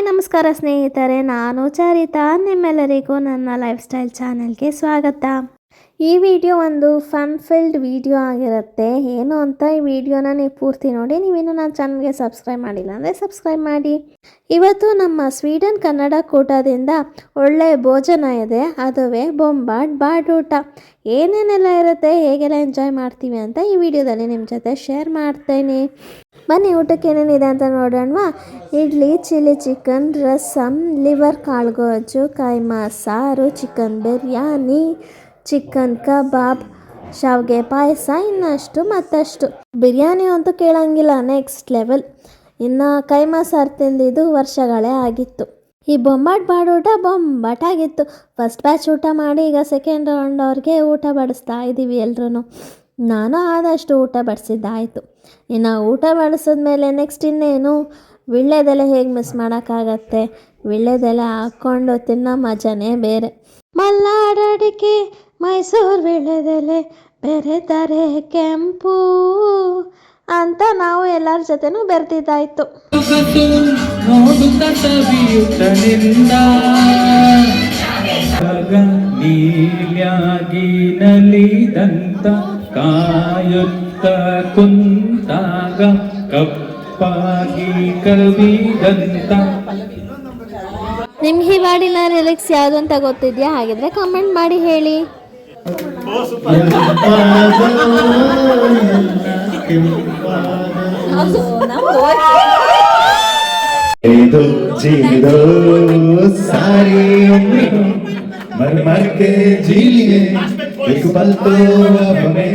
ನಮಸ್ಕಾರ ಸ್ನೇಹಿತರೆ, ನಾನು ಚರಿತಾ. ನಿಮ್ಮೆಲ್ಲರಿಗೂ ನನ್ನ ಲೈಫ್ ಸ್ಟೈಲ್ ಚಾನೆಲ್ಗೆ ಸ್ವಾಗತ. ಈ ವಿಡಿಯೋ ಒಂದು ಫನ್ ಫಿಲ್ಡ್ ವಿಡಿಯೋ ಆಗಿರುತ್ತೆ. ಏನು ಅಂತ ಈ ವಿಡಿಯೋನ ನೀವು ಪೂರ್ತಿ ನೋಡಿ. ನೀವಿನ್ನೂ ನನ್ನ ಚಾನಲ್ಗೆ ಸಬ್ಸ್ಕ್ರೈಬ್ ಮಾಡಿಲ್ಲ ಅಂದರೆ ಸಬ್ಸ್ಕ್ರೈಬ್ ಮಾಡಿ. ಇವತ್ತು ನಮ್ಮ ಸ್ವೀಡನ್ ಕನ್ನಡ ಕೂಟದಿಂದ ಒಳ್ಳೆ ಭೋಜನ ಇದೆ, ಅದುವೇ ಬೊಂಬಾಟ್ ಬಾಡೂಟ. ಏನೇನೆಲ್ಲ ಇರುತ್ತೆ, ಹೇಗೆಲ್ಲ ಎಂಜಾಯ್ ಮಾಡ್ತೀವಿ ಅಂತ ಈ ವಿಡಿಯೋದಲ್ಲಿ ನಿಮ್ಮ ಜೊತೆ ಶೇರ್ ಮಾಡ್ತೇನೆ. ಬನ್ನಿ ಊಟಕ್ಕೆ ಏನೇನಿದೆ ಅಂತ ನೋಡೋಣವಾ. Idli, chilli chicken, rasam, liver ಕಾಳುಗೊಜ್ಜು, ಕೈಮಾ ಸಾರು, ಚಿಕನ್ ಬಿರಿಯಾನಿ, ಚಿಕನ್ ಕಬಾಬ್, ಶಾವಿಗೆ ಪಾಯಸ, ಇನ್ನಷ್ಟು ಮತ್ತಷ್ಟು. ಬಿರಿಯಾನಿ ಅಂತೂ ಕೇಳಂಗಿಲ್ಲ, ನೆಕ್ಸ್ಟ್ ಲೆವೆಲ್. ಇನ್ನು ಕೈಮಾ ಸಾರು ತಿಂದಿದ್ದು ವರ್ಷಗಳೇ ಆಗಿತ್ತು. ಈ ಬೊಂಬಾಟ್ ಬಾಡೂಟ ಬೊಂಬಾಟಾಗಿತ್ತು. ಫಸ್ಟ್ ಬ್ಯಾಚ್ ಊಟ ಮಾಡಿ ಈಗ ಸೆಕೆಂಡ್ ರೌಂಡ್ ಅವ್ರಿಗೆ ಊಟ ಬಡಿಸ್ತಾ ಇದ್ದೀವಿ ಎಲ್ರೂ. ನಾನು ಆದಷ್ಟು ಊಟ ಬಡಿಸಿದ್ದಾಯಿತು. ಇನ್ನು ಊಟ ಬಡಿಸಿದ್ಮೇಲೆ ನೆಕ್ಸ್ಟ್ ಇನ್ನೇನು, ವೀಳ್ಯದೆಲೆ ಹೇಗೆ ಮಿಸ್ ಮಾಡೋಕ್ಕಾಗತ್ತೆ. ವೀಳ್ಯದೆಲೆ ಹಾಕ್ಕೊಂಡು ತಿನ್ನೋ ಮಜಾನೇ ಬೇರೆ. ಮಲ್ನಾಡಡಿಕೆ ಮೈಸೂರು ವೀಳ್ಯದೆಲೆ ಬೆರೆತರೆ ಕೆಂಪು ಅಂತ ನಾವು ಎಲ್ಲರ ಜೊತೆನೂ ಬೆರೆತಿದ್ದಾಯಿತು. ನೀಲ್ಯಾಗಿನಲಿದಂತ ಕಾಯುತ್ತ ಕುಂತಾಗ ಕಪ್ಪಾಗಿ ಕವಿದಂತ. ನಿಮ್ಗೆ ಈ ಹಾಡಿನ ಲಿರಿಕ್ಸ್ ಯಾವುದು ಅಂತ ಗೊತ್ತಿದೆಯಾ? ಹಾಗಿದ್ರೆ ಕಮೆಂಟ್ ಮಾಡಿ ಹೇಳಿ. मर मर के जी लिए एक पल तो अब हमें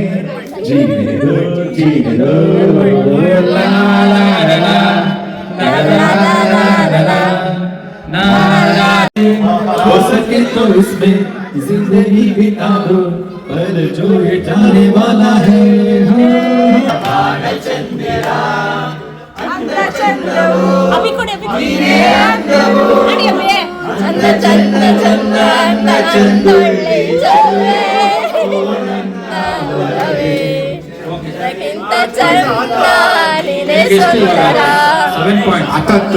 जीने दो ला ला ला ला ला हो सके तो इसमें जिंदगी बिता दो, पर जो ये जाने वाला है अभी ಚಂದ ಚಂದ ಚಂದ ಅಂದ ಚಂದೊಳ್ಳೆ ಚಂದಕ್ಕಿಂತ ಚಂದ ನೀನೇ ಸುಂದರ. 7.10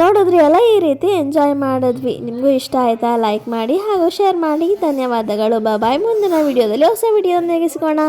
ನೋಡಿದ್ರಿ ಅಲ್ಲ, ಈ ರೀತಿ ಎಂಜಾಯ್ ಮಾಡಿದ್ವಿ. ನಿಮಗೂ ಇಷ್ಟ ಆಯ್ತಾ? ಲೈಕ್ ಮಾಡಿ ಹಾಗೂ ಶೇರ್ ಮಾಡಿ. ಧನ್ಯವಾದಗಳು. ಬಾಯ್. ಮುಂದಿನ ವಿಡಿಯೋದಲ್ಲಿ ಹೊಸ ವಿಡಿಯೋದೊಂದಿಗೆ ಸಿಗೋಣ.